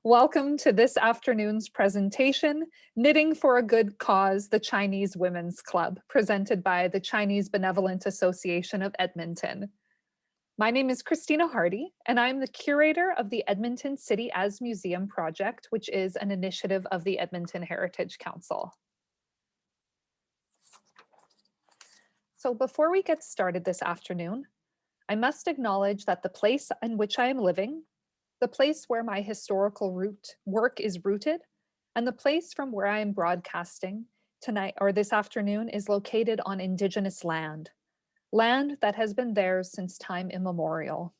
Welcome to this afternoon's presentation, Knitting for a Good Cause, the Chinese Women's Club, presented by the Chinese Benevolent Association of Edmonton. My name is Christina Hardie, and I'm the curator of the Edmonton City as Museum project, which is an initiative of the Edmonton Heritage Council. So before we get started this afternoon, I must acknowledge that the place in which I am living, the place where my historical work is rooted, and the place from where I am broadcasting tonight or this afternoon is located on Indigenous land that has been theirs since time immemorial.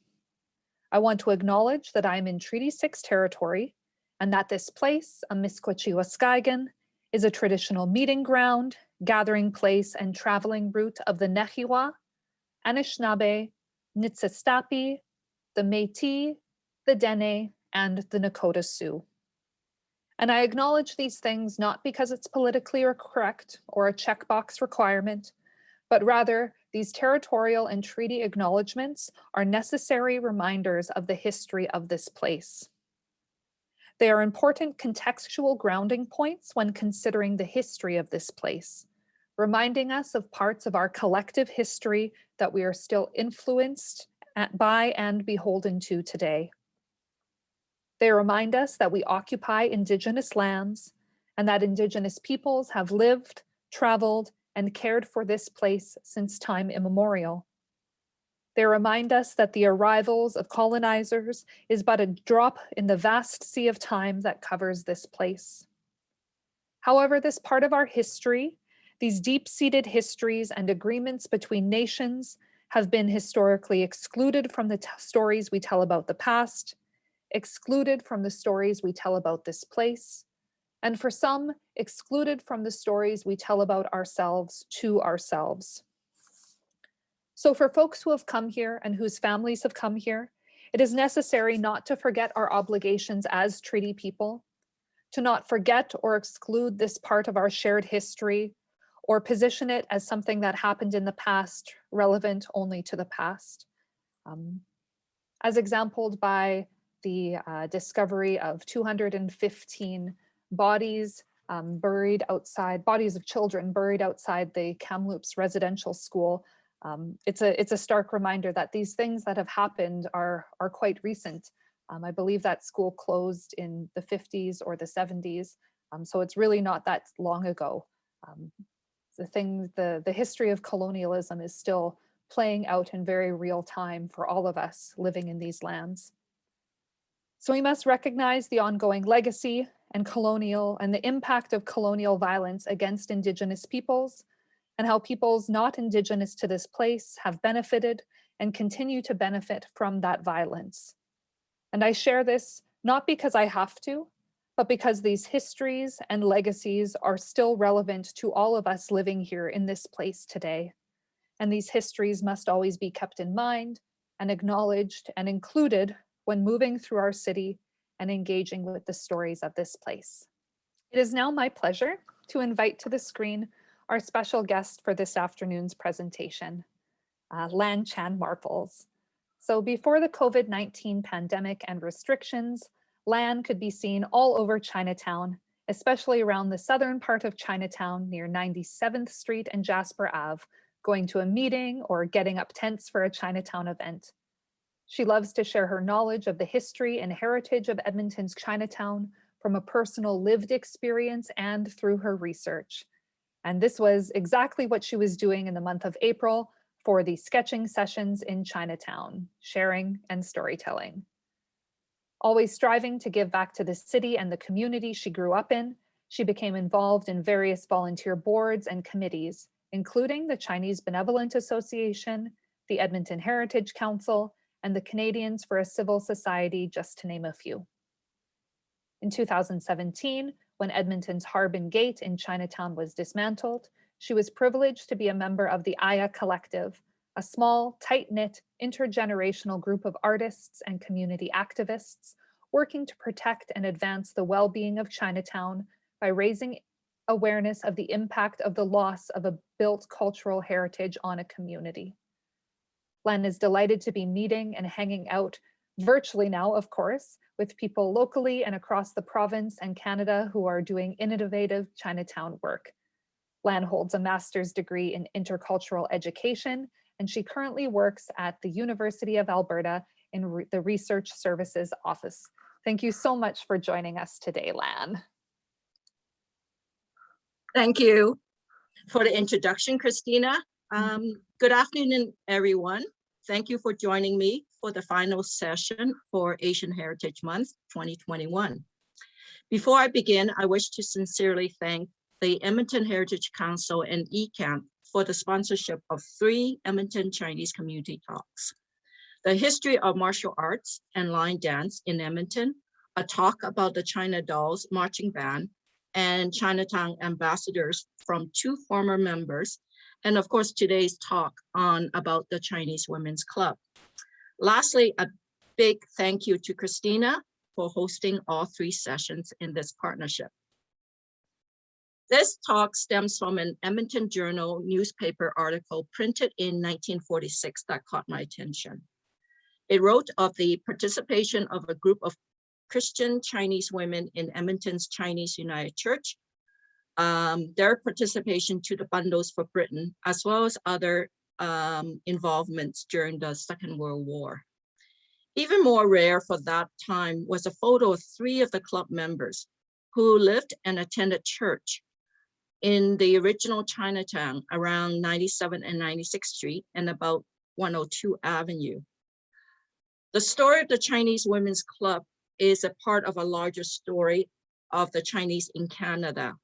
I want to acknowledge that I am in Treaty 6 territory and that this place, Amiskwaciwâskahikan, is a traditional meeting ground, gathering place, and traveling route of the Nehiwa, Anishinaabe, Niitsitapi, the Métis, the Dene, and the Nakota Sioux. And I acknowledge these things not because it's politically correct or a checkbox requirement, but rather these territorial and treaty acknowledgements are necessary reminders of the history of this place. They are important contextual grounding points when considering the history of this place, reminding us of parts of our collective history that we are still influenced by and beholden to today. They remind us that we occupy Indigenous lands and that Indigenous peoples have lived, traveled, and cared for this place since time immemorial. They remind us that the arrivals of colonizers is but a drop in the vast sea of time that covers this place. However, this part of our history, these deep-seated histories and agreements between nations have been historically excluded from the stories we tell about the past, excluded from the stories we tell about this place, and for some, excluded from the stories we tell about ourselves to ourselves. So for folks who have come here and whose families have come here, it is necessary not to forget our obligations as treaty people, to not forget or exclude this part of our shared history, or position it as something that happened in the past, relevant only to the past. As exampled by the discovery of 215 bodies bodies of children buried outside the Kamloops residential school. It's a stark reminder that these things that have happened are quite recent. I believe that school closed in the 50s or the 70s, so it's really not that long ago. The history of colonialism is still playing out in very real time for all of us living in these lands. So we must recognize the ongoing legacy and the impact of colonial violence against Indigenous peoples and how peoples not Indigenous to this place have benefited and continue to benefit from that violence. And I share this not because I have to, but because these histories and legacies are still relevant to all of us living here in this place today. And these histories must always be kept in mind and acknowledged and included when moving through our city and engaging with the stories of this place. It is now my pleasure to invite to the screen our special guest for this afternoon's presentation, Lan Chan-Marples. So before the COVID-19 pandemic and restrictions, Lan could be seen all over Chinatown, especially around the southern part of Chinatown near 97th Street and Jasper Ave, going to a meeting or getting up tents for a Chinatown event. She loves to share her knowledge of the history and heritage of Edmonton's Chinatown from a personal lived experience and through her research. And this was exactly what she was doing in the month of April for the sketching sessions in Chinatown, sharing and storytelling. Always striving to give back to the city and the community she grew up in, she became involved in various volunteer boards and committees, including the Chinese Benevolent Association, the Edmonton Heritage Council, and the Canadians for a Civil Society, just to name a few. In 2017, when Edmonton's Harbin Gate in Chinatown was dismantled, she was privileged to be a member of the Aya Collective, a small, tight-knit, intergenerational group of artists and community activists working to protect and advance the well-being of Chinatown by raising awareness of the impact of the loss of a built cultural heritage on a community. Lan is delighted to be meeting and hanging out virtually now, of course, with people locally and across the province and Canada who are doing innovative Chinatown work. Lan holds a master's degree in intercultural education, and she currently works at the University of Alberta in the Research Services Office. Thank you so much for joining us today, Lan. Thank you for the introduction, Christina. Good afternoon, everyone. Thank you for joining me for the final session for Asian Heritage Month 2021. Before I begin, I wish to sincerely thank the Edmonton Heritage Council and ECAMP for the sponsorship of 3 Edmonton Chinese community talks. The history of martial arts and line dance in Edmonton, a talk about the China Dolls marching band, and Chinatown ambassadors from 2 former members, and of course today's talk about the Chinese Women's Club. Lastly, a big thank you to Christina for hosting all 3 sessions in this partnership. This talk stems from an Edmonton Journal newspaper article printed in 1946 that caught my attention. It wrote of the participation of a group of Christian Chinese women in Edmonton's Chinese United Church, their participation to the Bundles for Britain, as well as other involvements during the Second World War. Even more rare for that time was a photo of 3 of the club members who lived and attended church in the original Chinatown around 97 and 96th Street and about 102 Avenue. The story of the Chinese Women's Club is a part of a larger story of the Chinese in Canada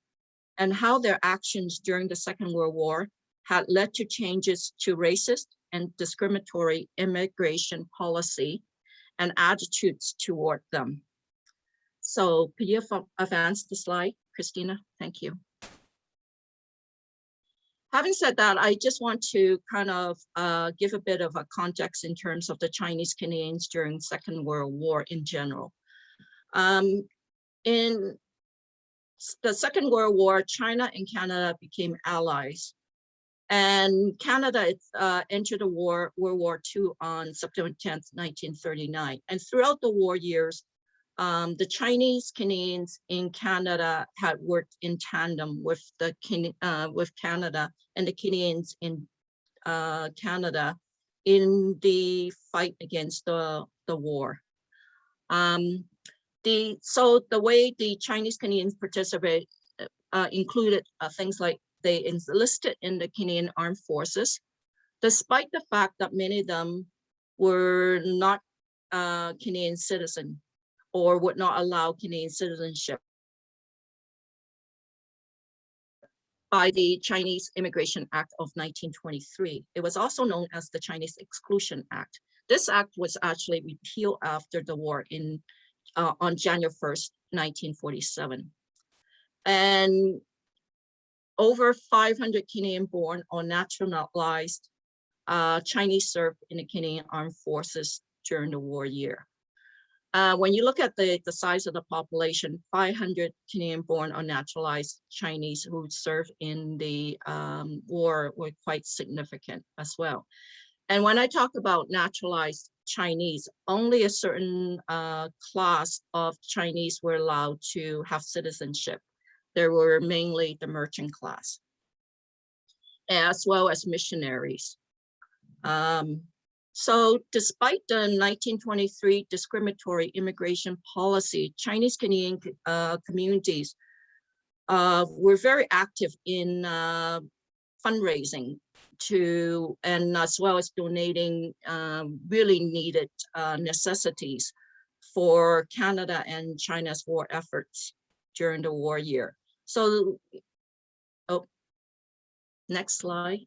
and how their actions during the Second World War had led to changes to racist and discriminatory immigration policy and attitudes toward them. So could you advance the slide, Christina? Thank you. Having said that, I just want to kind of give a bit of a context in terms of the Chinese Canadians during Second World War in general. In the Second World War, China and Canada became allies. And Canada entered the World War II on September 10th, 1939. And throughout the war years, the Chinese Canadians in Canada had worked in tandem with Canada and the Canadians in Canada in the fight against the war. So the way the Chinese Canadians participate included things like they enlisted in the Canadian Armed Forces, despite the fact that many of them were not Canadian citizens or would not allow Canadian citizenship by the Chinese Immigration Act of 1923. It was also known as the Chinese Exclusion Act. This act was actually repealed after the war on January 1st, 1947. And over 500 Canadian-born or naturalized Chinese served in the Canadian Armed Forces during the war year. When you look at the size of the population, 500 Canadian-born or naturalized Chinese who served in the war were quite significant as well. And when I talk about naturalized Chinese, only a certain class of Chinese were allowed to have citizenship. There were mainly the merchant class, as well as missionaries. So despite the 1923 discriminatory immigration policy, Chinese Canadian communities were very active in fundraising and as well as donating really needed necessities for Canada and China's war efforts during the war year. So, next slide.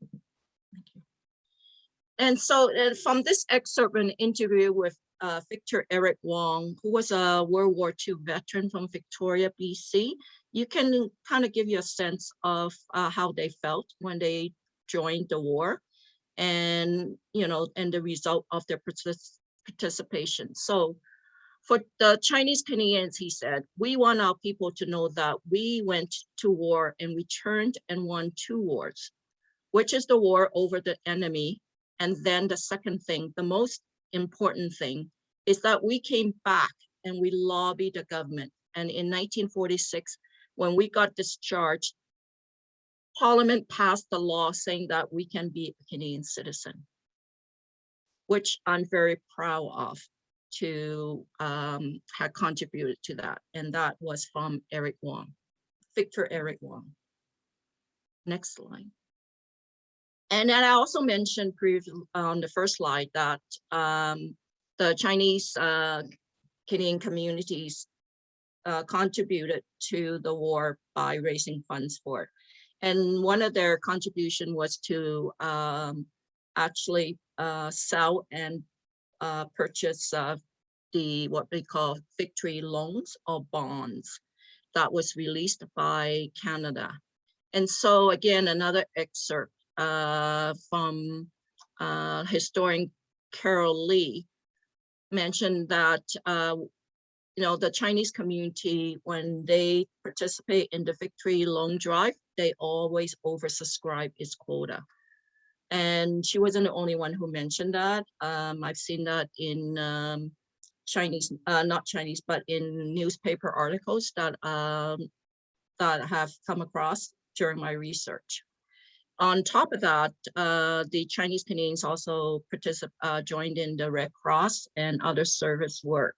Thank you. And so from this excerpt, an interview with Victor Eric Wong, who was a World War II veteran from Victoria, BC, you can kind of give you a sense of how they felt when they joined the war and, and the result of their participation. So for the Chinese Canadians, he said, we want our people to know that we went to war and returned and won 2 wars, which is the war over the enemy. And then the second thing, the most important thing, is that we came back and we lobbied the government. And in 1946, when we got discharged, Parliament passed the law saying that we can be a Canadian citizen, which I'm very proud of to have contributed to that. And that was from Eric Wong, Victor Eric Wong. Next slide. And then I also mentioned previously on the first slide that the Chinese Canadian communities contributed to the war by raising funds for it. And one of their contribution was to actually sell and purchase the what we call victory loans or bonds that was released by Canada. And so again, another excerpt from historian Carol Lee mentioned that the Chinese community, when they participate in the victory loan drive, they always oversubscribe its quota. And she wasn't the only one who mentioned that. I've seen that in not Chinese, but in newspaper articles that that have come across during my research. On top of that, the Chinese Canadians also joined in the Red Cross and other service work.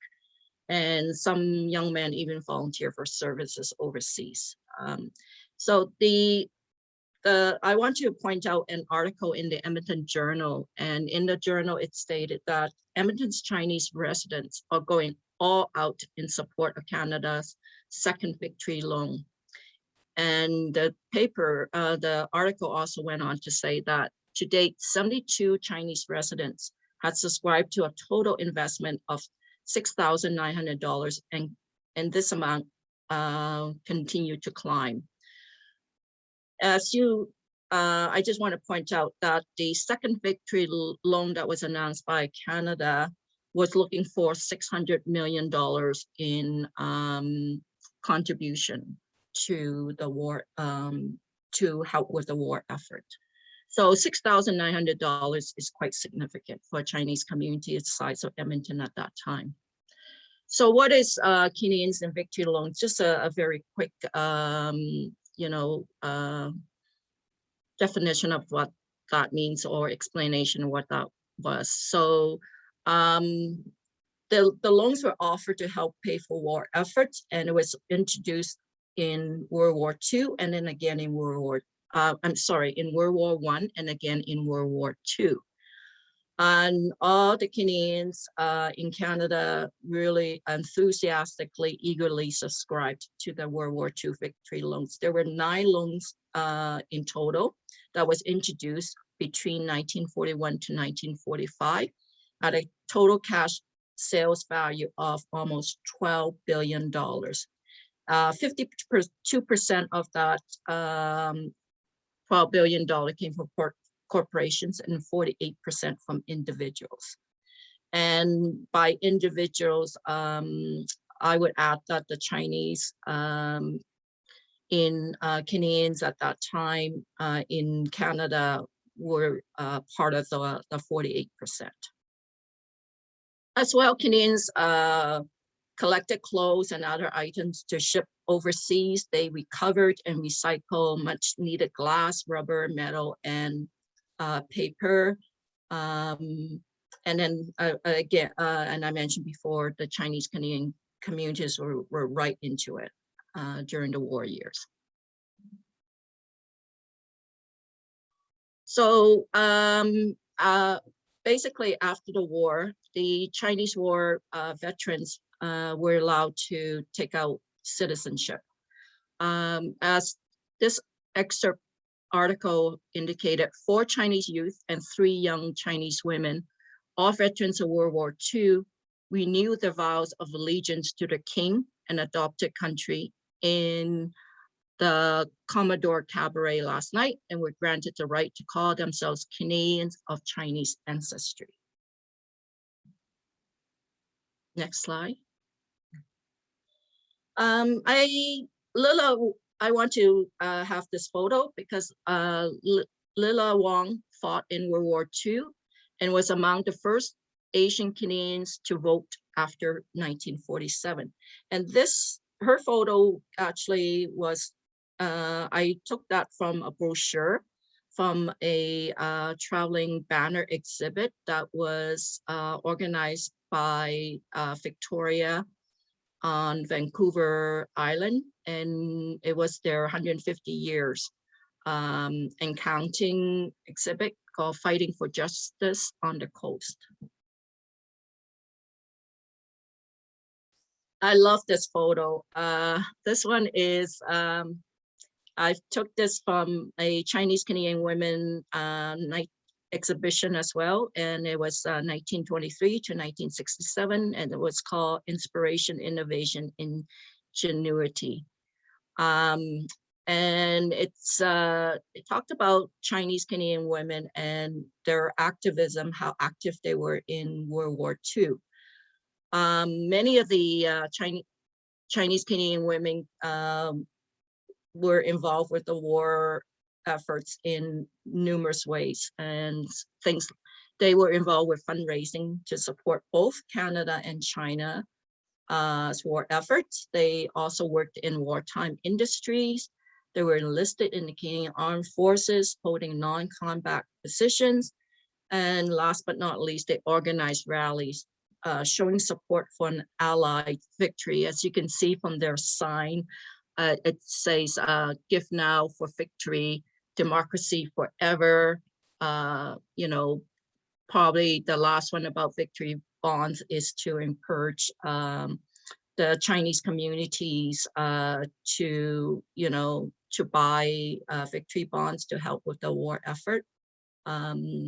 And some young men even volunteer for services overseas. So I want to point out an article in the Edmonton Journal, and in the journal it stated that Edmonton's Chinese residents are going all out in support of Canada's second victory loan. And the paper, the article also went on to say that to date, 72 Chinese residents had subscribed to a total investment of $6,900, and this amount continued to climb. I just want to point out that the second victory loan that was announced by Canada was looking for $600 million in contribution to the war, to help with the war effort. So $6,900 is quite significant for a Chinese community the size of Edmonton at that time. So what is Canadians and victory loans? Just a very quick, definition of what that means or explanation of what that was. So the loans were offered to help pay for war efforts, and it was introduced in World War II and then again in World War I and again in World War II. And all the Canadians in Canada really enthusiastically, eagerly subscribed to the World War II victory loans. There were 9 loans in total that was introduced between 1941 to 1945 at a total cash sales value of almost $12 billion. 52% of that $12 billion came from corporations and 48% from individuals. And by individuals, I would add that the Chinese Canadians at that time in Canada were part of the 48%. As well, Canadians collected clothes and other items to ship overseas. They recovered and recycled much needed glass, rubber, metal, and paper. And then again, and I mentioned before, the Chinese Canadian communities were right into it during the war years. So basically after the war, the Chinese war veterans were allowed to take out citizenship. As this excerpt article indicated, 4 Chinese youth and 3 young Chinese women, all veterans of World War II, renewed their vows of allegiance to the king and adopted country in the Commodore Cabaret last night, and were granted the right to call themselves Canadians of Chinese ancestry. Next slide. I want to have this photo because Lila Wong fought in World War II and was among the first Asian Canadians to vote after 1947. And her photo actually was, I took that from a brochure from a traveling banner exhibit that was organized by Victoria on Vancouver Island, and it was their 150 years and counting exhibit called Fighting for Justice on the Coast. I love this photo. This one is, I took this from a Chinese Canadian women night exhibition as well, and it was 1923 to 1967, and it was called Inspiration, Innovation, Ingenuity. And it talked about Chinese Canadian women and their activism, how active they were in World War II. Many of the Chinese Canadian women were involved with the war efforts in numerous ways, and things. They were involved with fundraising to support both Canada and China's war efforts. They also worked in wartime industries. They were enlisted in the Canadian Armed Forces, holding non-combat positions. And last but not least, they organized rallies showing support for an Allied victory. As you can see from their sign, it says, "Give now for victory, democracy forever." You know, probably the last one about victory bonds is to encourage the Chinese communities to, you know, to buy victory bonds to help with the war effort.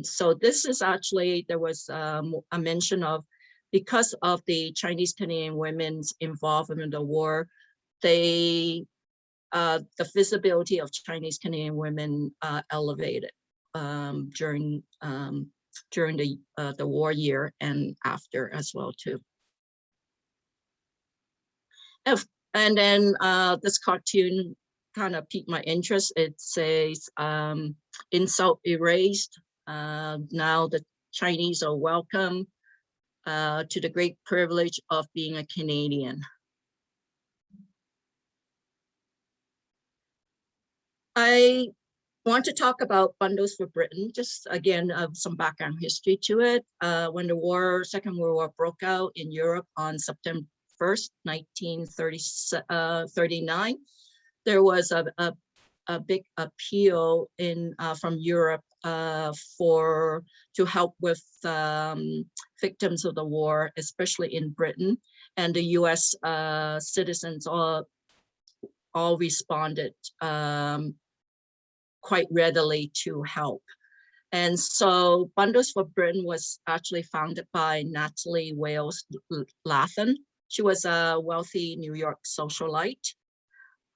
So this is actually, there was a mention of, because of the Chinese Canadian women's involvement in the war, the visibility of Chinese Canadian women elevated during the war year and after as well too. And then this cartoon kind of piqued my interest. It says, "Insult erased. Now the Chinese are welcome to the great privilege of being a Canadian." I want to talk about Bundles for Britain, just again, some background history to it. When the Second World War broke out in Europe on September 1st, 1939, there was a big appeal from Europe to help with victims of the war, especially in Britain, and the U.S. citizens all responded quite readily to help. And so Bundles for Britain was actually founded by Natalie Latham. She was a wealthy New York socialite.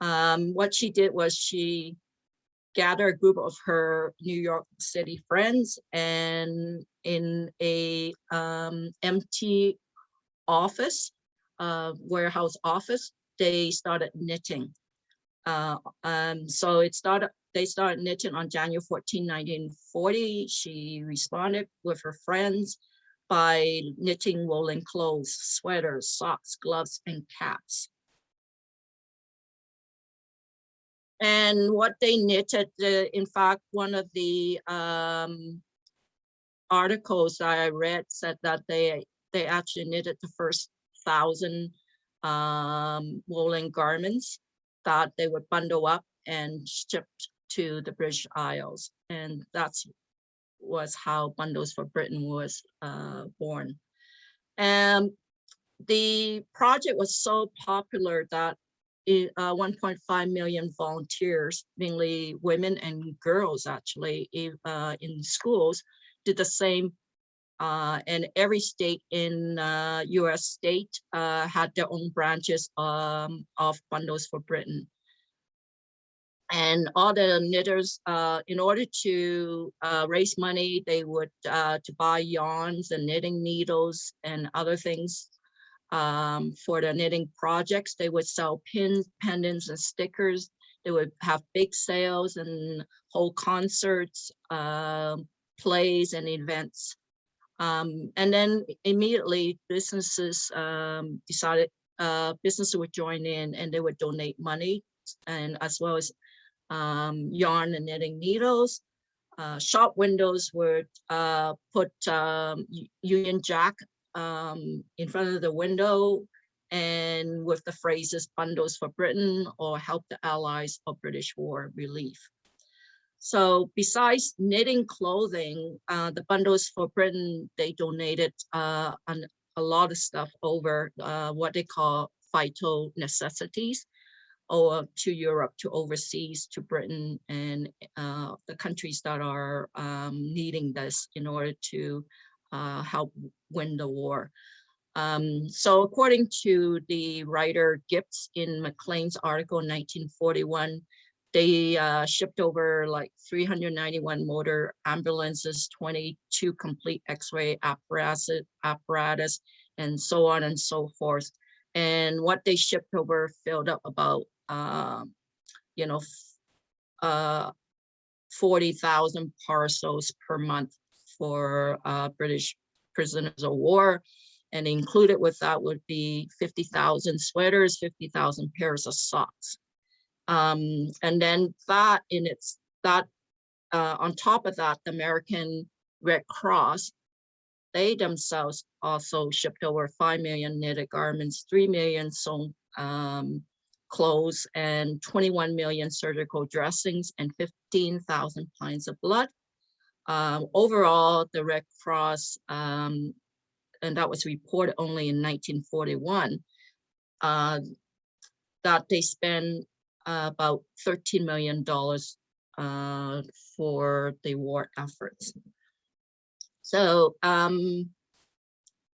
What she did was she gathered a group of her New York City friends, and in a empty office, warehouse office, they started knitting. So they started knitting on January 14, 1940. She responded with her friends by knitting woolen clothes, sweaters, socks, gloves, and caps. And what they knitted, in fact, one of the articles that I read said that they actually knitted the first 1,000 woolen garments that they would bundle up and ship to the British Isles. And was how Bundles for Britain was born. And the project was so popular that 1.5 million volunteers, mainly women and girls actually, in schools, did the same. And every state in US state had their own branches of Bundles for Britain. And all the knitters, in order to raise money, they would to buy yarns and knitting needles and other things for the knitting projects. They would sell pins, pendants, and stickers. They would have big sales and hold concerts, plays, and events And then immediately businesses decided businesses would join in and they would donate money, and as well as yarn and knitting needles. Shop windows would put Union Jack in front of the window, and with the phrases "bundles for Britain" or "help the Allies" or "British war relief." So besides knitting clothing, the Bundles for Britain, they donated a lot of stuff over what they call vital necessities, or to Europe, to overseas, to Britain, and the countries that are needing this in order to help win the war. So according to the writer Gibbs in Maclean's article in 1941, they shipped over like 391 motor ambulances, 22 complete X-ray apparatus, and so on and so forth. And what they shipped over filled up about, 40,000 parcels per month for British prisoners of war. And included with that would be 50,000 sweaters, 50,000 pairs of socks. And then that on top of that, the American Red Cross, they themselves also shipped over 5 million knitted garments, 3 million sewn clothes, and 21 million surgical dressings, and 15,000 pints of blood. Overall, the Red Cross, and that was reported only in 1941, that they spent about $13 million for the war efforts. So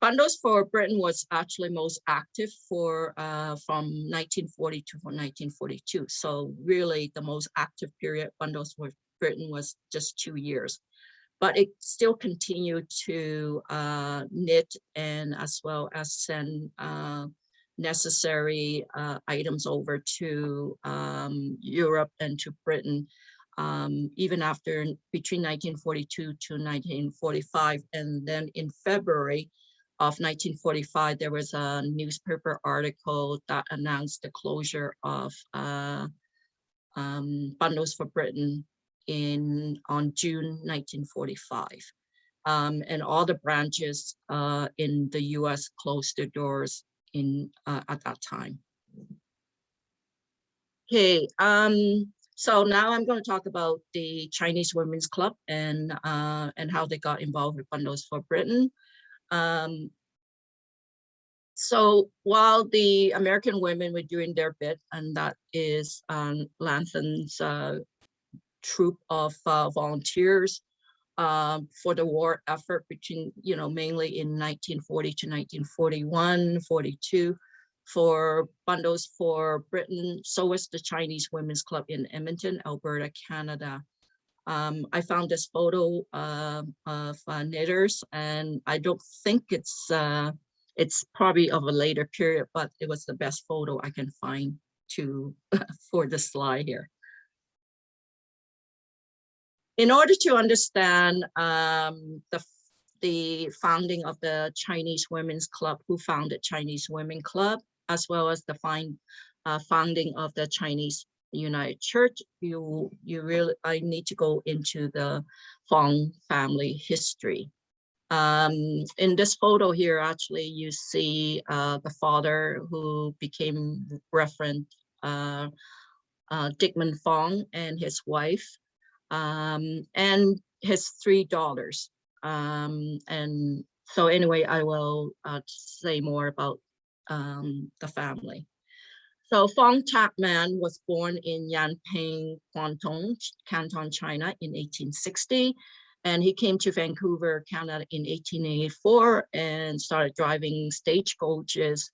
Bundles for Britain was actually most active for from 1940 to 1942. So really the most active period, Bundles for Britain, was just 2 years. But it still continued to knit and as well as send necessary items over to Europe and to Britain, even after between 1942 to 1945. And then in February of 1945, there was a newspaper article that announced the closure of Bundles for Britain on June 1945. And all the branches in the US closed their doors at that time. Okay, so now I'm going to talk about the Chinese Women's Club and how they got involved with Bundles for Britain. So while the American women were doing their bit, and that is Latham's troop of volunteers for the war effort between, mainly in 1940 to 1941, 42, for Bundles for Britain. So was the Chinese Women's Club in Edmonton, Alberta, Canada. I found this photo of knitters, and I don't think it's probably of a later period, but it was the best photo I can find for the slide here. In order to understand the founding of the Chinese Women's Club, who founded Chinese Women Club, as well as the founding of the Chinese United Church, I need to go into the Fong family history. In this photo here, actually, you see the father, who became Reverend Dickman Fong, and his wife, and his 3 daughters. And so anyway, I will say more about the family. So Fong Chapman was born in Yanping, Guangdong, Canton, China in 1860. And he came to Vancouver, Canada in 1884 and started driving stagecoaches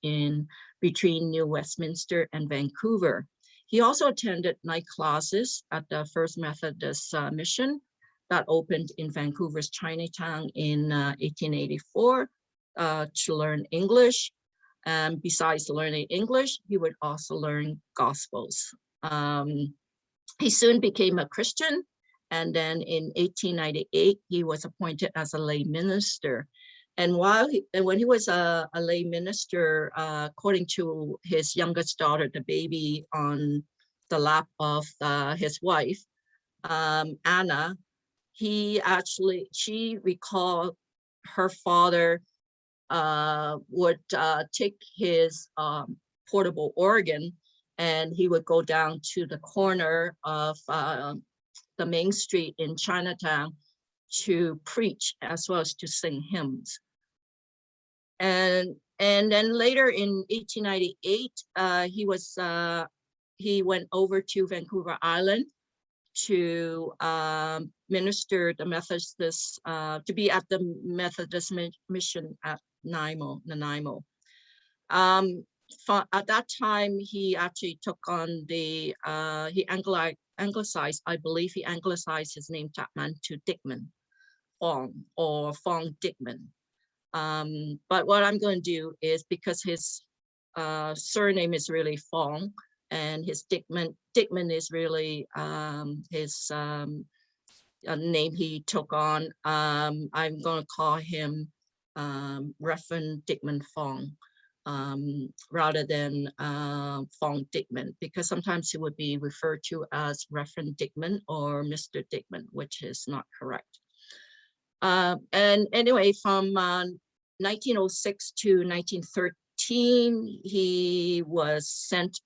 between New Westminster and Vancouver. He also attended night classes at the First Methodist Mission that opened in Vancouver's Chinatown in 1884 to learn English. And besides learning English, he would also learn Gospels. He soon became a Christian And then in 1898, he was appointed as a lay minister. And when he was a lay minister, according to his youngest daughter, the baby on the lap of his wife, Anna, she recalled her father would take his portable organ, and he would go down to the corner of the main street in Chinatown to preach as well as to sing hymns. And then later in 1898, he went over to Vancouver Island to minister the Methodist, to be at the Methodist mission at Nanaimo. At that time, he actually took on he anglicized, I believe he anglicized his name Chapman to Dickman, Fong, or Fong Dickman. But what I'm going to do is, because his surname is really Fong, and his Dickman is really his name he took on, I'm going to call him Reverend Dickman Fong, rather than Fong Dickman, because sometimes he would be referred to as Reverend Dickman or Mr. Dickman, which is not correct. And anyway, from 1906 to 1913, he was sent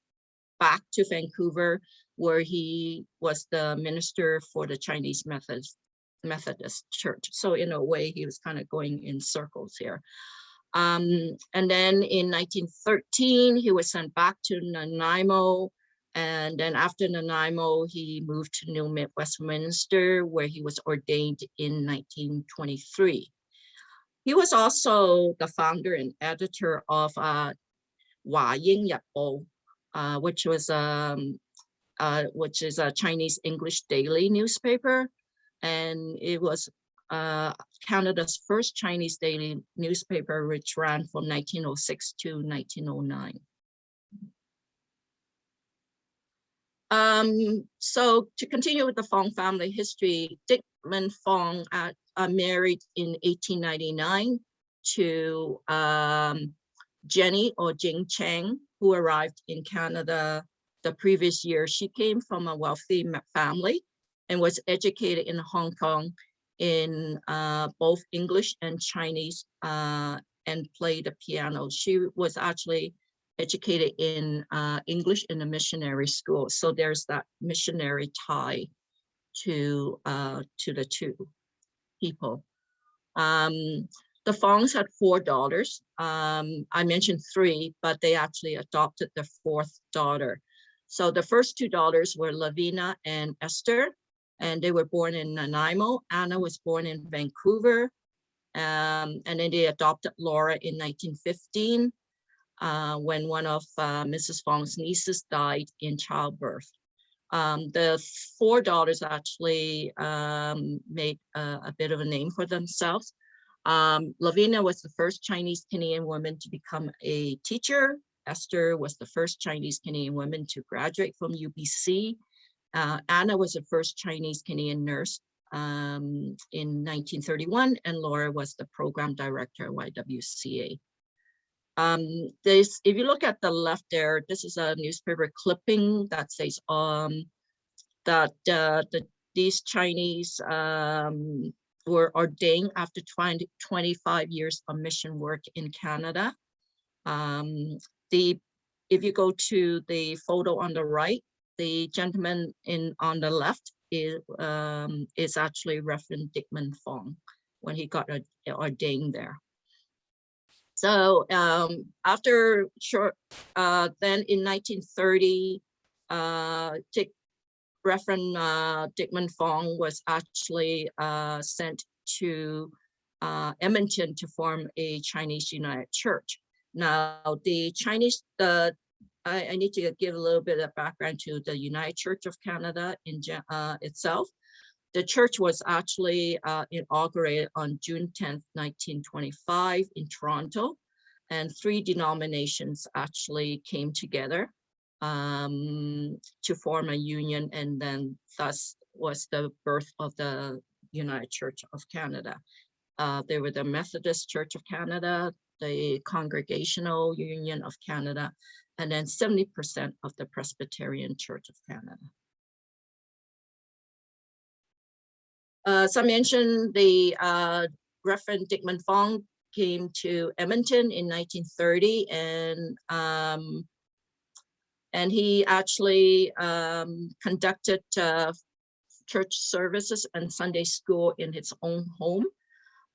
back to Vancouver, where he was the minister for the Chinese Methodist Church. So in a way, he was kind of going in circles here. And then in 1913, he was sent back to Nanaimo. And then after Nanaimo, he moved to New Westminster, where he was ordained in 1923. He was also the founder and editor of Hua Ying Yapbo, which is a Chinese English daily newspaper, and it was Canada's first Chinese daily newspaper, which ran from 1906 to 1909. So to continue with the Fong family history, Dickman Fong married in 1899 to Jenny or Jing Chang, who arrived in Canada the previous year. She came from a wealthy family and was educated in Hong Kong in both English and Chinese, and played the piano. She was actually educated in English in a missionary school. So there's that missionary tie to the two people. The Fongs had 4 daughters. I mentioned 3, but they actually adopted the 4th daughter. So the first 2 daughters were Lavina and Esther, and they were born in Nanaimo. Anna was born in Vancouver, and then they adopted Laura in 1915, when one of Mrs. Fong's nieces died in childbirth. The 4 daughters actually made a bit of a name for themselves. Lavina was the first Chinese Canadian woman to become a teacher. Esther was the first Chinese Canadian woman to graduate from UBC. Anna was the first Chinese Canadian nurse in 1931, and Laura was the program director at YWCA. If you look at the left there, this is a newspaper clipping that says that these Chinese were ordained after 25 years of mission work in Canada. If you go to the photo on the right, the gentleman on the left is actually Reverend Dickman Fong when he got ordained there. So after then in 1930, Reverend Dickman Fong was actually sent to Edmonton to form a Chinese United Church. Now, the Chinese, I need to give a little bit of background to the United Church of Canada itself. The church was actually inaugurated on June 10th, 1925 in Toronto, and 3 denominations actually came together to form a union, and then thus was the birth of the United Church of Canada. They were the Methodist Church of Canada, the Congregational Union of Canada, and then 70% of the Presbyterian Church of Canada. As I mentioned, the Reverend Dickman Fong came to Edmonton in 1930, and he actually conducted church services and Sunday school in his own home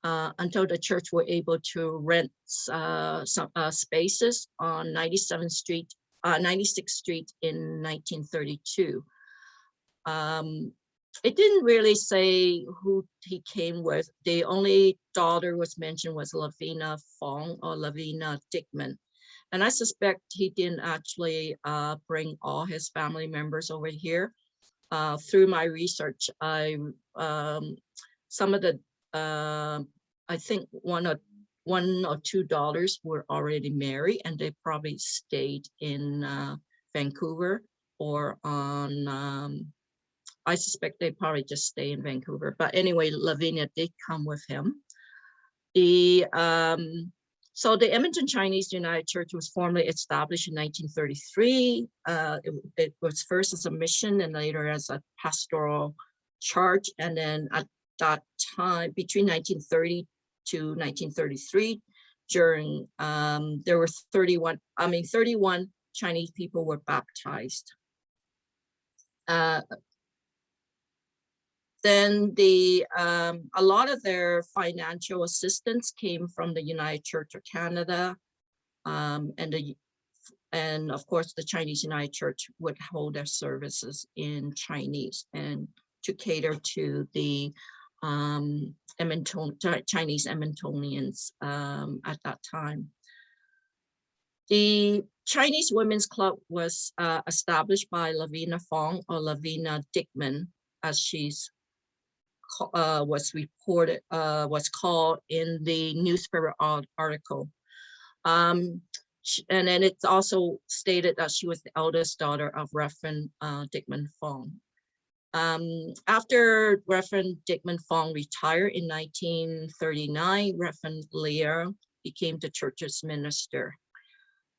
until the church were able to rent some spaces on 96th Street in 1932. It didn't really say who he came with. The only daughter was mentioned was Lavina Fong or Lavina Dickman. And I suspect he didn't actually bring all his family members over here. Through my research, some of the, I think one or two daughters were already married, and they probably stayed in Vancouver or on, I suspect they probably just stay in Vancouver. But anyway, Lavinia did come with him. So the Edmonton Chinese United Church was formally established in 1933. It was first as a mission and later as a pastoral church. And then at that time, between 1930 to 1933, during there were 31 Chinese people were baptized. Then a lot of their financial assistance came from the United Church of Canada, and of course the Chinese United Church would hold their services in Chinese and to cater to the Chinese Edmontonians at that time. The Chinese Women's Club was established by Lavina Fong or Lavina Dickman, as she's was called in the newspaper article. And then it's also stated that she was the eldest daughter of Reverend Dickman Fong. After Reverend Dickman Fong retired in 1939, Reverend Lear became the church's minister.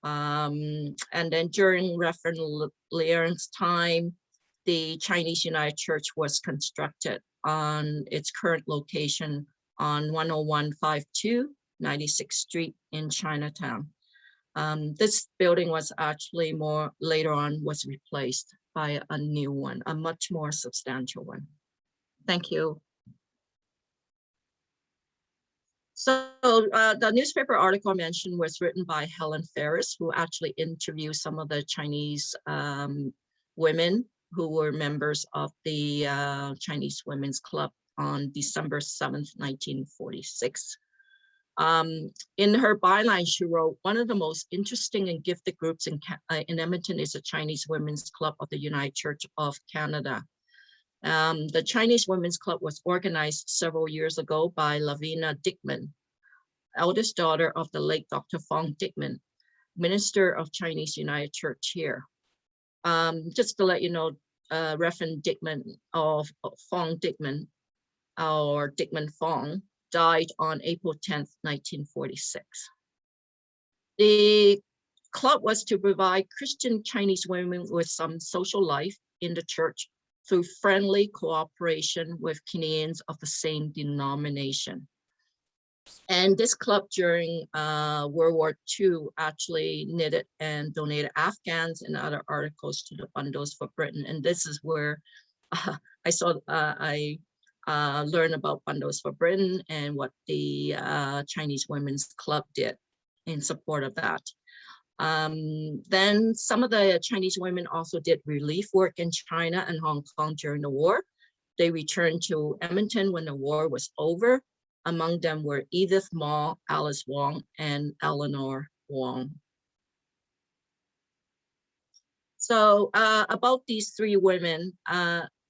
And then during Reverend Lear's time, the Chinese United Church was constructed on its current location on 10152 96th Street in Chinatown. This building was actually later on was replaced by a new one, a much more substantial one. Thank you. So the newspaper article I mentioned was written by Helen Ferris, who actually interviewed some of the Chinese women who were members of the Chinese Women's Club on December 7th, 1946. In her byline, she wrote, "One of the most interesting and gifted groups in Edmonton is the Chinese Women's Club of the United Church of Canada. The Chinese Women's Club was organized several years ago by Lavina Dickman, eldest daughter of the late Dr. Fong Dickman, minister of Chinese United Church here. Just to let you know, Reverend Dickman of Fong Dickman, or Dickman Fong, died on April 10th, 1946. The club was to provide Christian Chinese women with some social life in the church through friendly cooperation with Canadians of the same denomination. And this club during World War II actually knitted and donated Afghans and other articles to the Bundles for Britain. And this is where I learned about Bundles for Britain and what the Chinese Women's Club did in support of that. Then some of the Chinese women also did relief work in China and Hong Kong during the war. They returned to Edmonton when the war was over. Among them were Edith Ma, Alice Wong, and Eleanor Wong. So about these three women,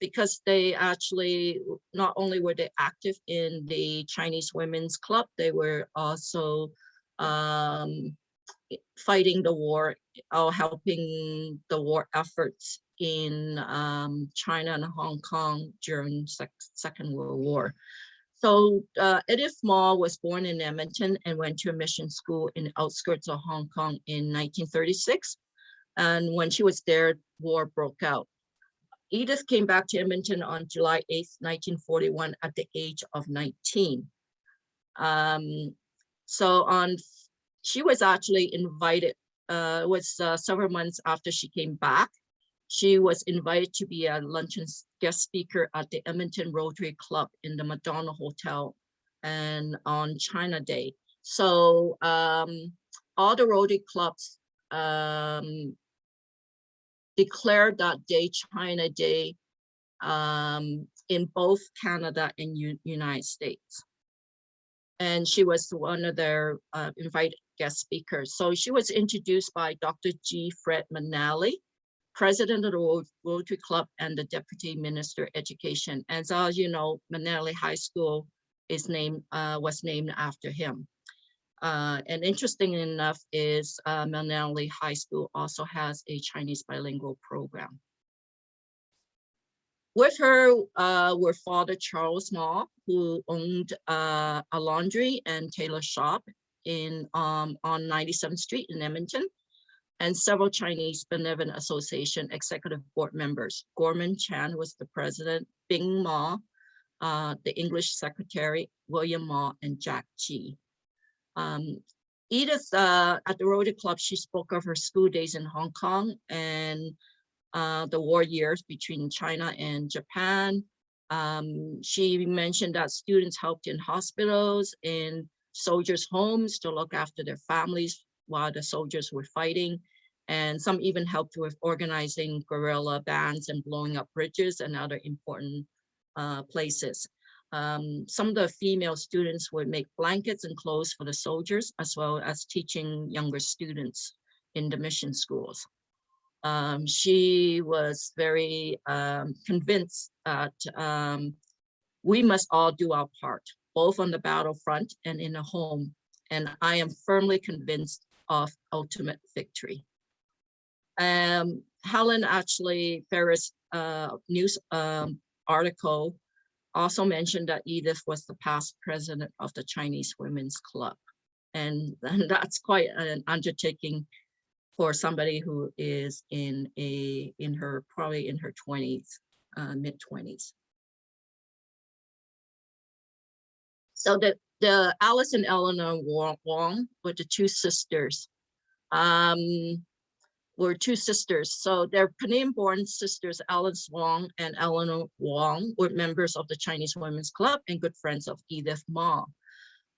because they actually, not only were they active in the Chinese Women's Club, they were also fighting the war or helping the war efforts in China and Hong Kong during Second World War. So Edith Ma was born in Edmonton and went to a mission school in the outskirts of Hong Kong in 1936. And when she was there, war broke out. Edith came back to Edmonton on July 8th, 1941 at the age of 19. She was actually invited, it was several months after she came back. She was invited to be a luncheon guest speaker at the Edmonton Rotary Club in the Madonna Hotel and on China Day. So all the Rotary clubs declared that day China Day in both Canada and United States. And she was one of their invited guest speakers. So she was introduced by Dr. G. Fred Manali, president of the Rotary Club and the Deputy Minister of Education. And so, as you know, Manali High School is was named after him. And interesting enough is Manali High School also has a Chinese bilingual program. With her were Father Charles Ma, who owned a laundry and tailor shop on 97th Street in Edmonton, and several Chinese Benevolent Association executive board members. Gorman Chan was the president, Bing Ma, the English secretary, William Ma, and Jack Chi. Edith, at the Rotary Club, she spoke of her school days in Hong Kong and the war years between China and Japan. She mentioned that students helped in hospitals, in soldiers' homes to look after their families while the soldiers were fighting. And some even helped with organizing guerrilla bands and blowing up bridges and other important places. Some of the female students would make blankets and clothes for the soldiers, as well as teaching younger students in the mission schools. She was very convinced that we must all do our part, both on the battlefront and in the home. And I am firmly convinced of ultimate victory. Helen actually, Ferris news article also mentioned that Edith was the past president of the Chinese Women's Club. And that's quite an undertaking for somebody who is probably in her 20s, mid-20s. So the Alice and Eleanor Wong were the two sisters. So their Canadian-born sisters, Alice Wong and Eleanor Wong, were members of the Chinese Women's Club and good friends of Edith Ma.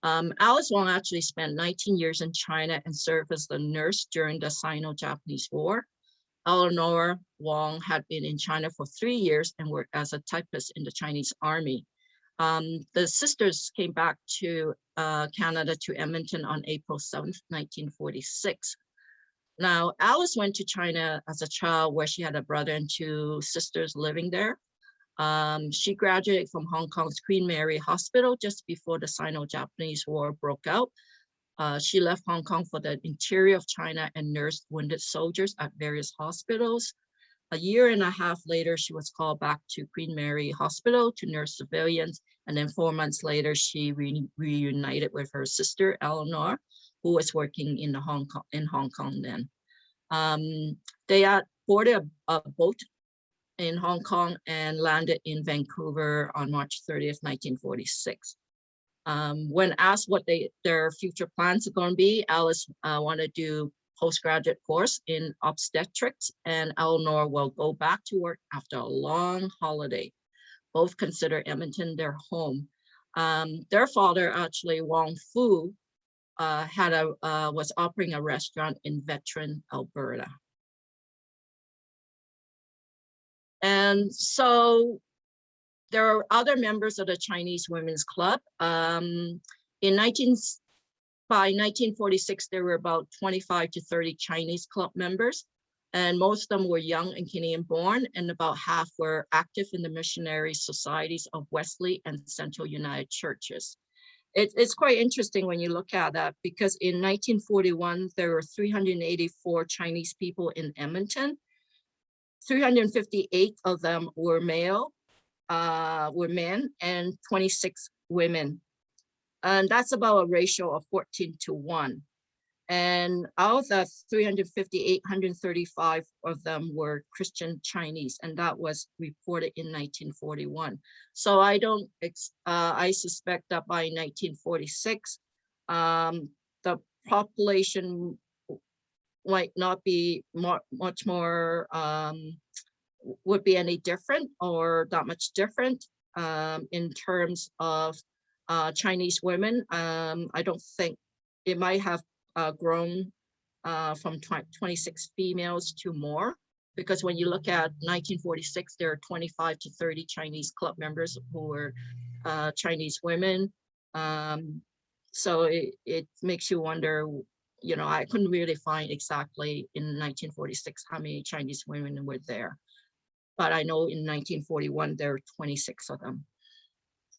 Alice Wong actually spent 19 years in China and served as the nurse during the Sino-Japanese War. Eleanor Wong had been in China for 3 years and worked as a typist in the Chinese Army. The sisters came back to Canada, to Edmonton on April 7th, 1946. Now, Alice went to China as a child where she had a brother and 2 sisters living there. She graduated from Hong Kong's Queen Mary Hospital just before the Sino-Japanese War broke out. She left Hong Kong for the interior of China and nursed wounded soldiers at various hospitals. A year and a half later, she was called back to Queen Mary Hospital to nurse civilians. And then 4 months later, she reunited with her sister, Eleanor, who was working in Hong Kong then. They had boarded a boat in Hong Kong and landed in Vancouver on March 30th, 1946. When asked what their future plans are going to be, Alice wanted to do postgraduate course in obstetrics, and Eleanor will go back to work after a long holiday. Both consider Edmonton their home. Their father, actually, Wong Fu, was operating a restaurant in Veteran, Alberta. And so there are other members of the Chinese Women's Club. By 1946, there were about 25 to 30 Chinese club members, and most of them were young and Canadian born, and about half were active in the missionary societies of Wesley and Central United Churches. It's quite interesting when you look at that, because in 1941, there were 384 Chinese people in Edmonton. 358 of them were men, and 26 women. And that's about a ratio of 14:1. And out of that 358, 135 of them were Christian Chinese, and that was reported in 1941. So I suspect that by 1946, the population might not be much more, would be any different or not much different in terms of Chinese women. I don't think it might have grown from 26 females to more, because when you look at 1946, there are 25 to 30 Chinese club members who were Chinese women. So it makes you wonder, you know, I couldn't really find exactly in 1946 how many Chinese women were there. But I know in 1941, there were 26 of them.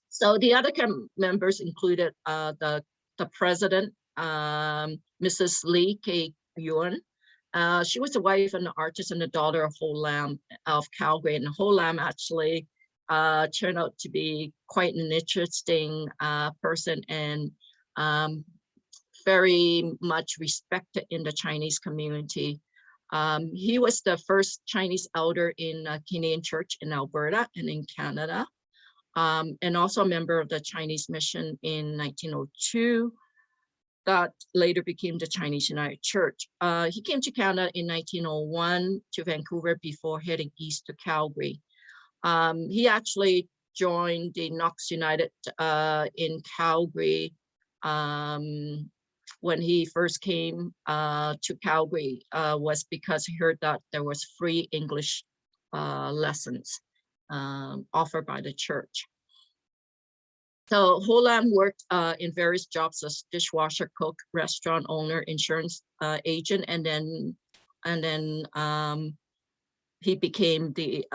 So the other members included the president, Mrs. Lee K-Yuan. She was the wife and the artist and the daughter of Ho Lam of Calgary. And Ho Lam actually turned out to be quite an interesting person, and very much respected in the Chinese community. He was the first Chinese elder in a Canadian church in Alberta and in Canada, and also a member of the Chinese mission in 1902 that later became the Chinese United Church. He came to Canada in 1901 to Vancouver before heading east to Calgary. He actually joined the Knox United in Calgary when he first came to Calgary, was because he heard that there was free English lessons offered by the church. So Ho Lam worked in various jobs as dishwasher, cook, restaurant owner, insurance agent, and then he became the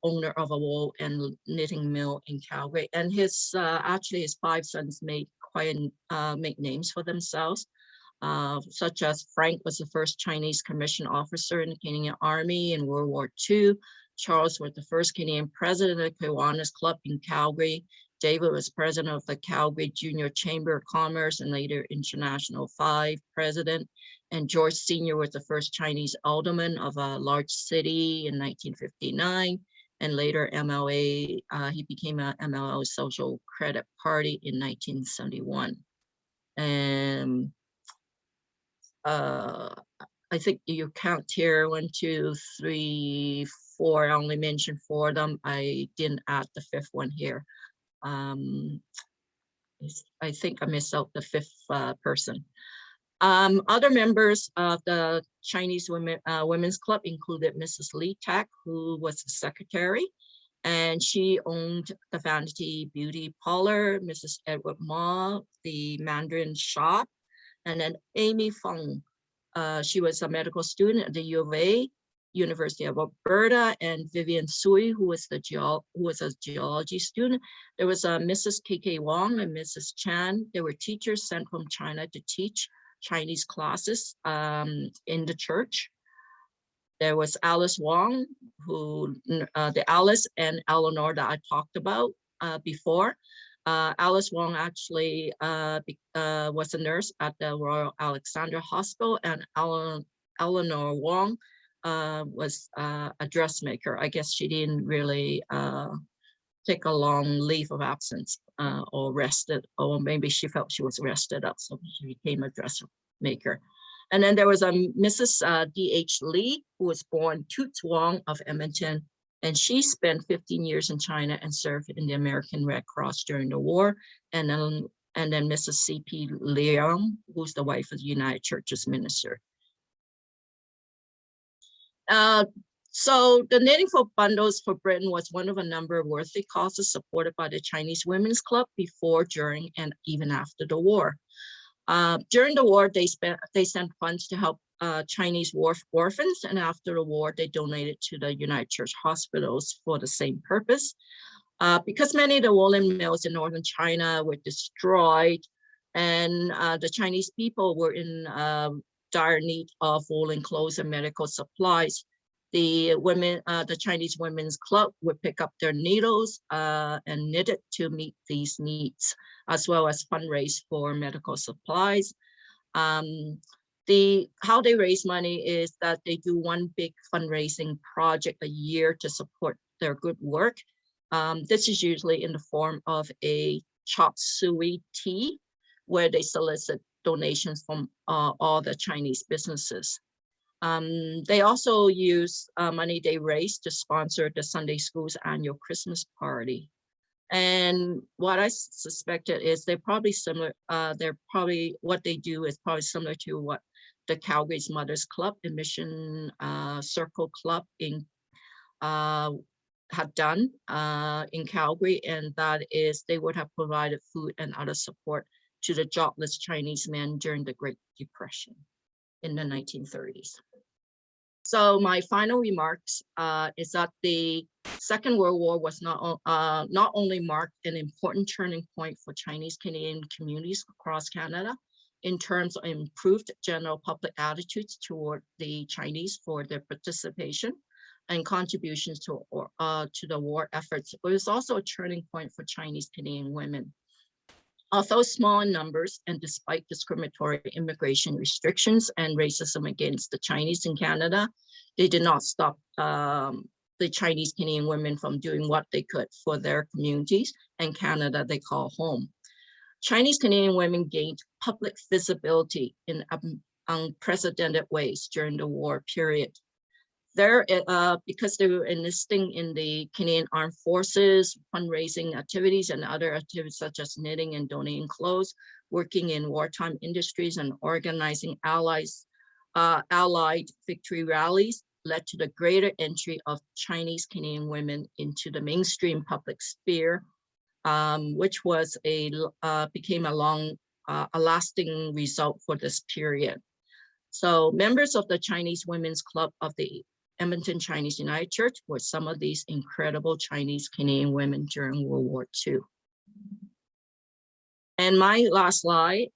owner of a wool and knitting mill in Calgary. And his actually his 5 sons made make names for themselves, such as Frank was the first Chinese commissioned officer in the Canadian Army in World War II. Charles was the first Canadian president of the Kiwanis Club in Calgary. David was president of the Calgary Junior Chamber of Commerce and later International 5 president. And George Sr. was the first Chinese alderman of a large city in 1959. And later MLA, he became an MLA Social Credit Party in 1971. And I think you count here 1, 2, 3, 4. I only mentioned 4 of them. I didn't add the 5th one here. I think I missed out the 5th person. Other members of the Chinese Women's Club included Mrs. Lee Tak, who was the secretary, and she owned the Vanity Beauty Parlor. Mrs. Edward Ma, the Mandarin shop, and then Amy Fong. She was a medical student at the U of A, University of Alberta, and Vivian Sui, who was a geology student. There was Mrs. K.K. Wong and Mrs. Chan. They were teachers sent from China to teach Chinese classes in the church. There was Alice Wong, who the Alice and Eleanor that I talked about before. Alice Wong actually was a nurse at the Royal Alexandra Hospital, and Eleanor Wong was a dressmaker. I guess she didn't really take a long leave of absence or rested, or maybe she felt she was rested up, so she became a dressmaker. And then there was a Mrs. D.H. Lee, who was born Toots Wong of Edmonton, and she spent 15 years in China and served in the American Red Cross during the war. And then Mrs. C.P. Leung, who's the wife of the United Church's minister. So the Knitting for Bundles for Britain was one of a number of worthy causes supported by the Chinese Women's Club before, during, and even after the war. During the war, they sent funds to help Chinese war orphans, and after the war, they donated to the United Church hospitals for the same purpose. Because many of the woolen mills in northern China were destroyed, and the Chinese people were in dire need of woolen clothes and medical supplies. The women, the Chinese Women's Club would pick up their needles and knit it to meet these needs, as well as fundraise for medical supplies. How they raise money is that they do one big fundraising project a year to support their good work. This is usually in the form of a chop suey tea, where they solicit donations from all the Chinese businesses. They also use money they raise to sponsor the Sunday school's annual Christmas party. And what I suspected is they're probably similar. What they do is probably similar to what the Calgary's Mothers Club and Mission Circle Club in had done in Calgary, and that is they would have provided food and other support to the jobless Chinese men during the Great Depression in the 1930s. So my final remarks is that the Second World War was not only marked an important turning point for Chinese Canadian communities across Canada in terms of improved general public attitudes toward the Chinese for their participation and contributions to the war efforts, but it's also a turning point for Chinese Canadian women. Although small in numbers and despite discriminatory immigration restrictions and racism against the Chinese in Canada, they did not stop the Chinese Canadian women from doing what they could for their communities and Canada they call home. Chinese Canadian women gained public visibility in unprecedented ways during the war period. Because they were enlisting in the Canadian Armed Forces, fundraising activities and other activities such as knitting and donating clothes, working in wartime industries and organizing allied victory rallies led to the greater entry of Chinese Canadian women into the mainstream public sphere, which was became a lasting result for this period. So members of the Chinese Women's Club of the Edmonton Chinese United Church were some of these incredible Chinese Canadian women during World War II. And my last slide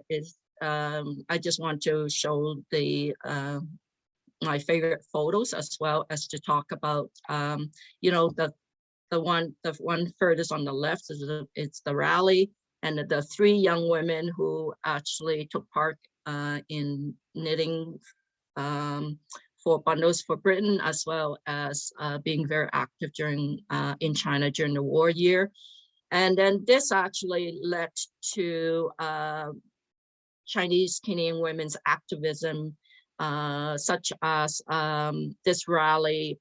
is I just want to show my favorite photos, as well as to talk about the one furthest on the left it's the rally, and the three young women who actually took part in knitting for bundles for Britain, as well as being very active in China during the war year. And then this actually led to Chinese Canadian women's activism, such as this rally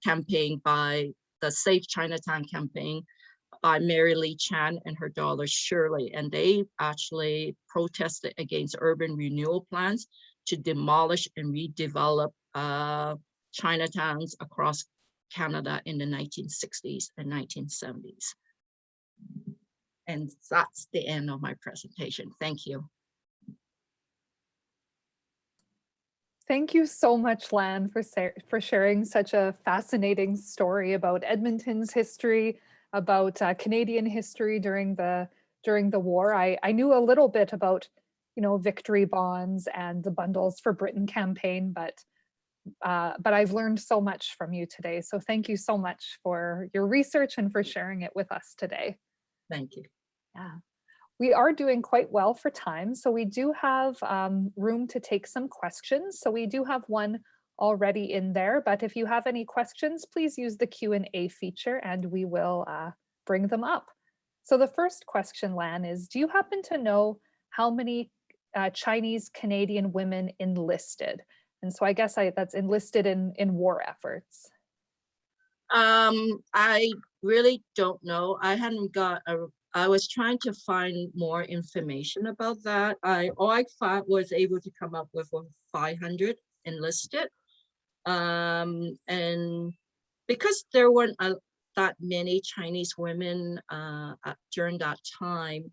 campaign by the Safe Chinatown campaign by Mary Lee Chan and her daughter Shirley. And they actually protested against urban renewal plans to demolish and redevelop Chinatowns across Canada in the 1960s and 1970s. And that's the end of my presentation. Thank you. Thank you so much, Lan, for sharing such a fascinating story about Edmonton's history, about Canadian history during the war. I knew a little bit about, victory bonds and the Bundles for Britain campaign, but I've learned so much from you today. So thank you so much for your research and for sharing it with us today. Thank you. Yeah. We are doing quite well for time, so we do have room to take some questions. So we do have one already in there, but if you have any questions, please use the Q&A feature and we will bring them up. So the first question, Lan, is do you happen to know how many Chinese Canadian women enlisted? And so I guess that's enlisted in war efforts. I really don't know. I was trying to find more information about that. All I was able to come up with 500 enlisted. And because there weren't that many Chinese women during that time,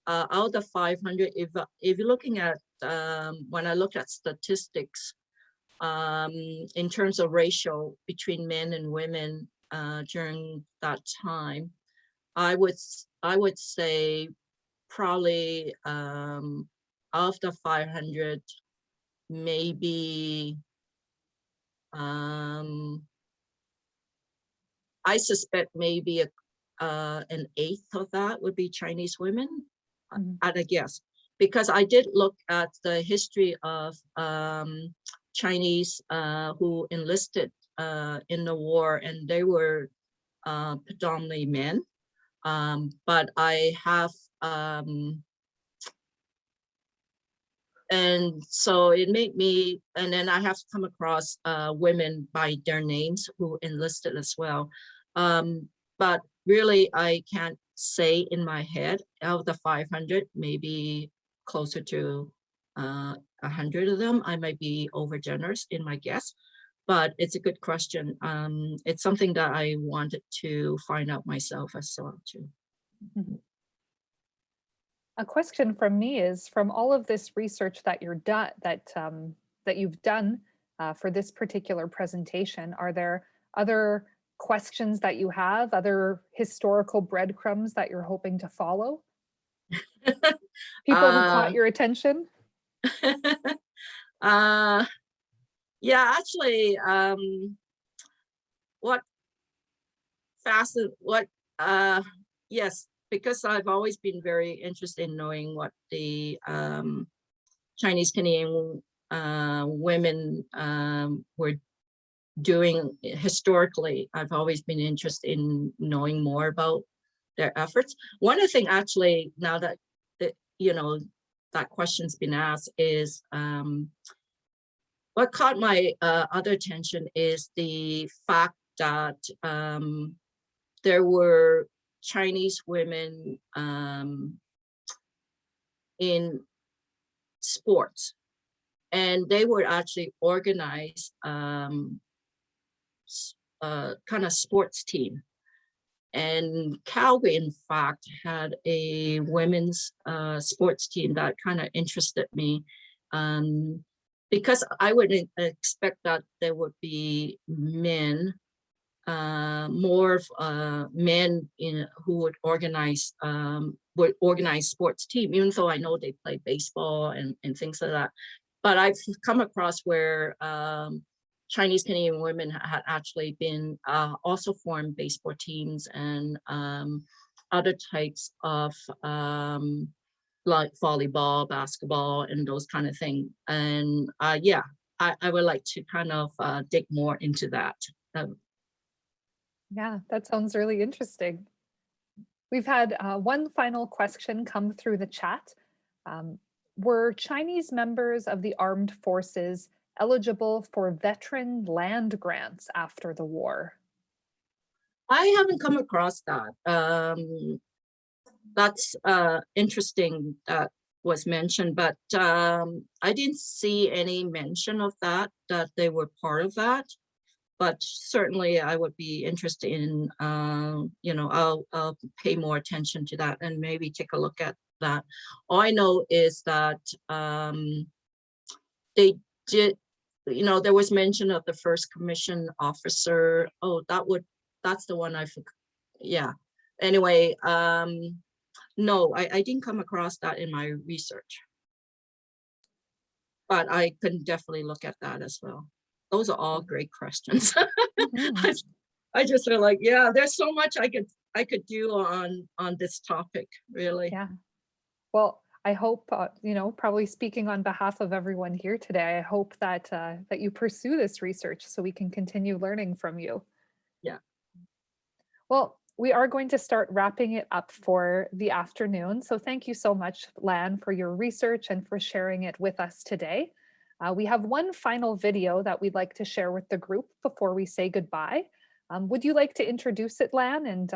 out of the 500, if you're looking at, when I look at statistics, in terms of ratio between men and women, during that time, I would say probably of the 500, maybe I suspect maybe an eighth of that would be Chinese women, at a guess, because I did look at the history of Chinese who enlisted in the war, and they were predominantly men. But I have, and so it made me, and then I have come across women by their names who enlisted as well. But really, I can't say in my head, out of the 500, maybe closer to 100 of them. I might be over generous in my guess, but it's a good question. It's something that I wanted to find out myself as well too. A question from me is, from all of this research that that you've done for this particular presentation, are there other questions that you have, other historical breadcrumbs that you're hoping to follow? People who caught your attention? Yeah, actually, yes, because I've always been very interested in knowing what the Chinese Canadian women were doing historically. I've always been interested in knowing more about their efforts. One of the things, actually, now that that question's been asked, is what caught my other attention is the fact that there were Chinese women in sports, and they were actually organized kind of sports team. And Calgary, in fact, had a women's sports team that kind of interested me, because I wouldn't expect that there would be men, more of men who would organize sports team, even though I know they play baseball and things like that. But I've come across where Chinese Canadian women had actually been also formed baseball teams and other types of like volleyball, basketball, and those kind of things. And yeah, I would like to kind of dig more into that. Yeah, that sounds really interesting. We've had one final question come through the chat. Were Chinese members of the armed forces eligible for veteran land grants after the war? I haven't come across that. That's interesting that was mentioned, but I didn't see any mention of that they were part of that. But certainly I would be interested in, I'll pay more attention to that and maybe take a look at that. All I know is that they did, there was mention of the first commission officer. Oh, that's the one I forgot. Yeah. Anyway, no, I didn't come across that in my research, but I can definitely look at that as well. Those are all great questions. Mm-hmm. I just feel like, yeah, there's so much I could do on this topic, really. Yeah. Well, I hope, probably speaking on behalf of everyone here today, I hope that that you pursue this research so we can continue learning from you. Yeah. Well, we are going to start wrapping it up for the afternoon. So thank you so much, Lan, for your research and for sharing it with us today. We have one final video that we'd like to share with the group before we say goodbye. Would you like to introduce it, Lan, and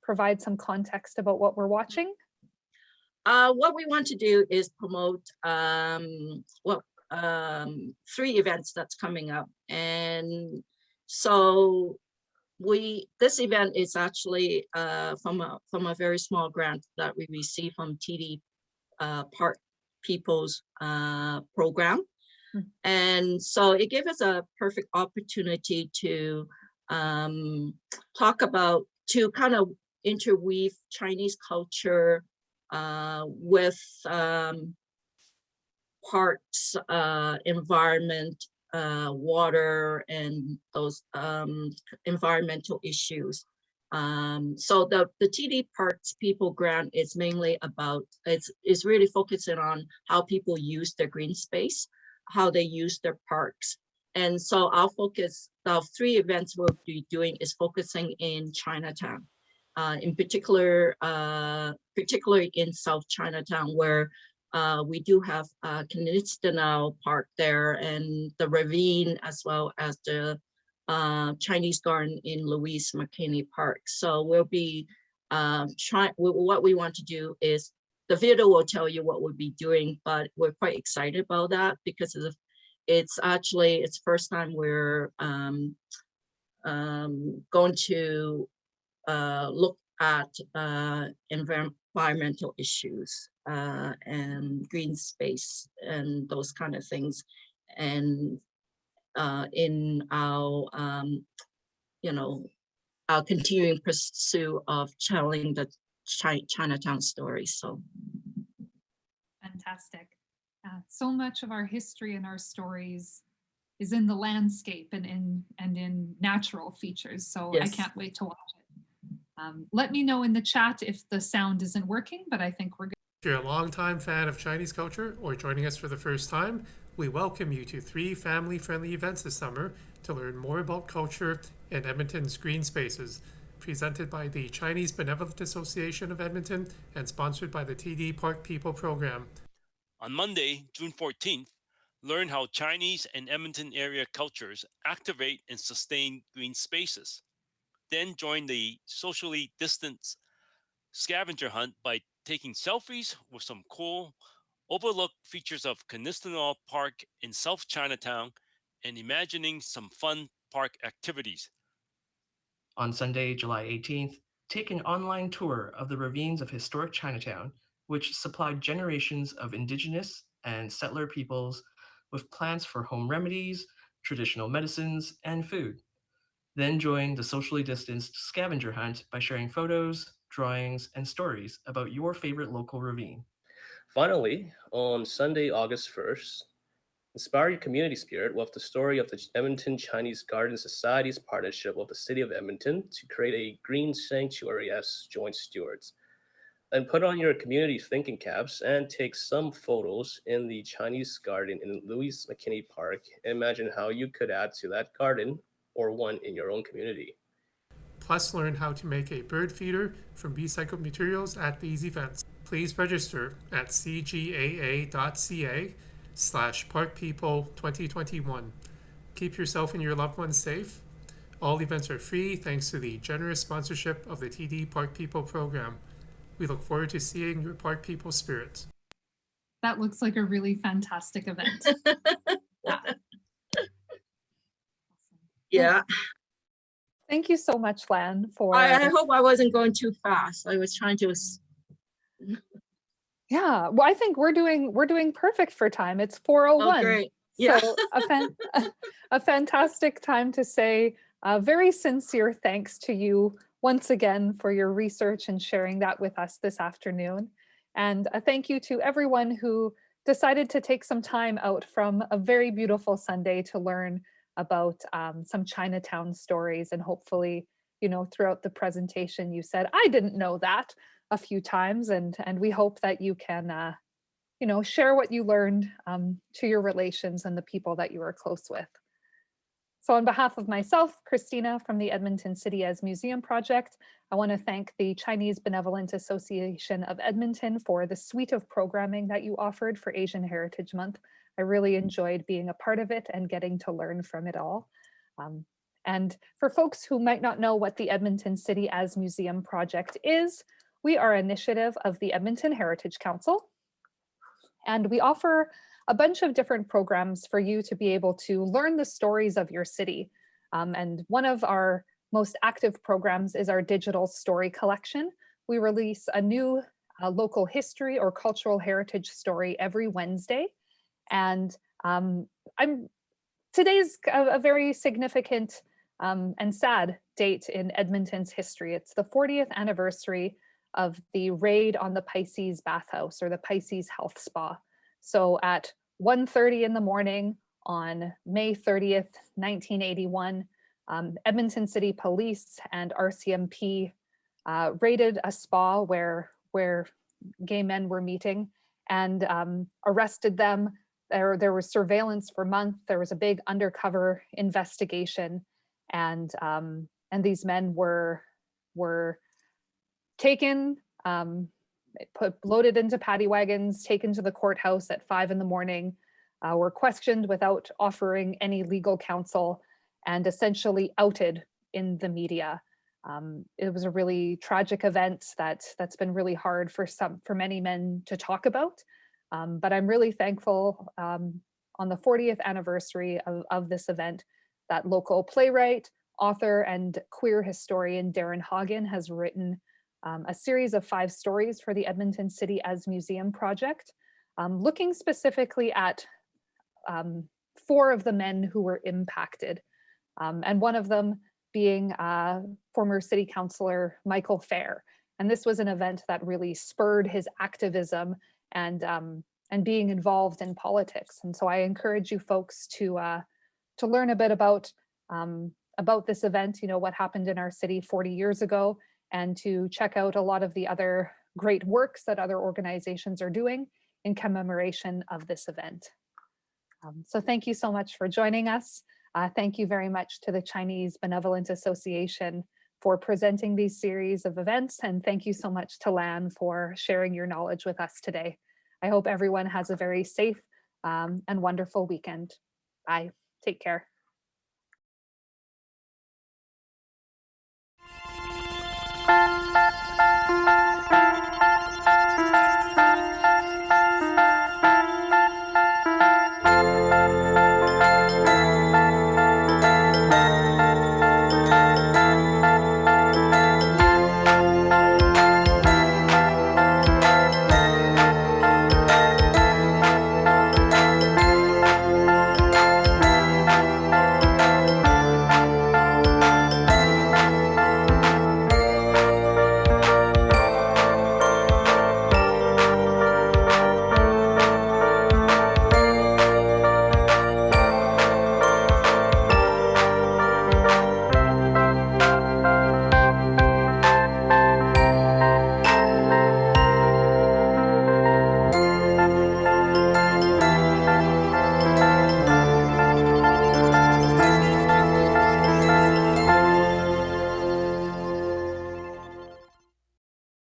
provide some context about what we're watching? What we want to do is promote 3 events that's coming up. And so this event is actually from a very small grant that we received from TD Park People's program. And so it gave us a perfect opportunity to talk about, to kind of interweave Chinese culture with parks, environment, water, and those environmental issues. So the TD Parks People Grant is mainly about, it's really focusing on how people use their green space, how they use their parks. And so our focus, the 3 events we'll be doing is focusing in Chinatown, in particular, particularly in South Chinatown, where we do have Canal Park there, and the ravine, as well as the Chinese garden in Louise McKinney Park. So we'll be what we want to do is, the video will tell you what we'll be doing, but we're quite excited about that because it's first time we're going to look at environmental issues and green space and those kind of things, and in our our continuing pursuit of telling the Chinatown story. So fantastic. So much of our history and our stories is in the landscape and in natural features. So yes. I can't wait to watch it. Let me know in the chat if the sound isn't working, but I think we're good. If you're a longtime fan of Chinese culture or joining us for the first time, we welcome you to 3 family-friendly events this summer to learn more about culture in Edmonton's green spaces, presented by the Chinese Benevolent Association of Edmonton and sponsored by the TD Park People program. On Monday, June 14th, learn how Chinese and Edmonton area cultures activate and sustain green spaces. Then join the socially distanced scavenger hunt by taking selfies with some cool overlooked features of Canal Park in South Chinatown and imagining some fun park activities. On Sunday, July 18th, take an online tour of the ravines of historic Chinatown, which supplied generations of Indigenous and settler peoples with plants for home remedies, traditional medicines, and food. Then join the socially distanced scavenger hunt by sharing photos, drawings, and stories about your favorite local ravine. Finally, on Sunday, August 1st, inspire your community spirit with the story of the Edmonton Chinese Garden Society's partnership with the City of Edmonton to create a green sanctuary as joint stewards. Then put on your community thinking caps and take some photos in the Chinese garden in Louise McKinney Park. Imagine how you could add to that garden or one in your own community. Plus, learn how to make a bird feeder from recycled materials at these events. Please register at cgaa.ca/parkpeople2021. Keep yourself and your loved ones safe. All events are free thanks to the generous sponsorship of the TD Park People program. We look forward to seeing your Park People spirit. That looks like a really fantastic event. Yeah. Thank you so much, Lan, for... I hope I wasn't going too fast. I was trying to... Yeah, well, I think we're doing perfect for time. It's 4:01. Oh, great. Yeah. So a fantastic time to say a very sincere thanks to you once again for your research and sharing that with us this afternoon. And a thank you to everyone who decided to take some time out from a very beautiful Sunday to learn about some Chinatown stories. And hopefully, throughout the presentation, you said, I didn't know that a few times. And we hope that you can, share what you learned to your relations and the people that you are close with. So on behalf of myself, Christina from the Edmonton City as Museum Project, I want to thank the Chinese Benevolent Association of Edmonton for the suite of programming that you offered for Asian Heritage Month. I really enjoyed being a part of it and getting to learn from it all. And for folks who might not know what the Edmonton City as Museum Project is, we are an initiative of the Edmonton Heritage Council, and we offer a bunch of different programs for you to be able to learn the stories of your city. And one of our most active programs is our digital story collection. We release a new local history or cultural heritage story every Wednesday. And today's a very significant and sad date in Edmonton's history. It's the 40th anniversary of the raid on the Pisces bathhouse, or the Pisces Health Spa. So at 1:30 in the morning on May 30th, 1981, Edmonton City Police and RCMP raided a spa where gay men were meeting, and arrested them. There was surveillance for months. There was a big undercover investigation, and these men were taken, loaded into paddy wagons, taken to the courthouse at 5 in the morning, were questioned without offering any legal counsel, and essentially outed in the media. It was a really tragic event that's been really hard for many men to talk about. But I'm really thankful on the 40th anniversary of this event that local playwright, author, and queer historian Darren Hagen has written a series of 5 stories for the Edmonton City as Museum project, looking specifically at 4 of the men who were impacted, and one of them being former city councillor Michael Fair. And this was an event that really spurred his activism and being involved in politics. And so I encourage you folks to learn a bit about this event, you know, what happened in our city 40 years ago, and to check out a lot of the other great works that other organizations are doing in commemoration of this event. So thank you so much for joining us. Thank you very much to the Chinese Benevolent Association for presenting these series of events. And thank you so much to Lan for sharing your knowledge with us today. I hope everyone has a very safe and wonderful weekend. Bye. Take care.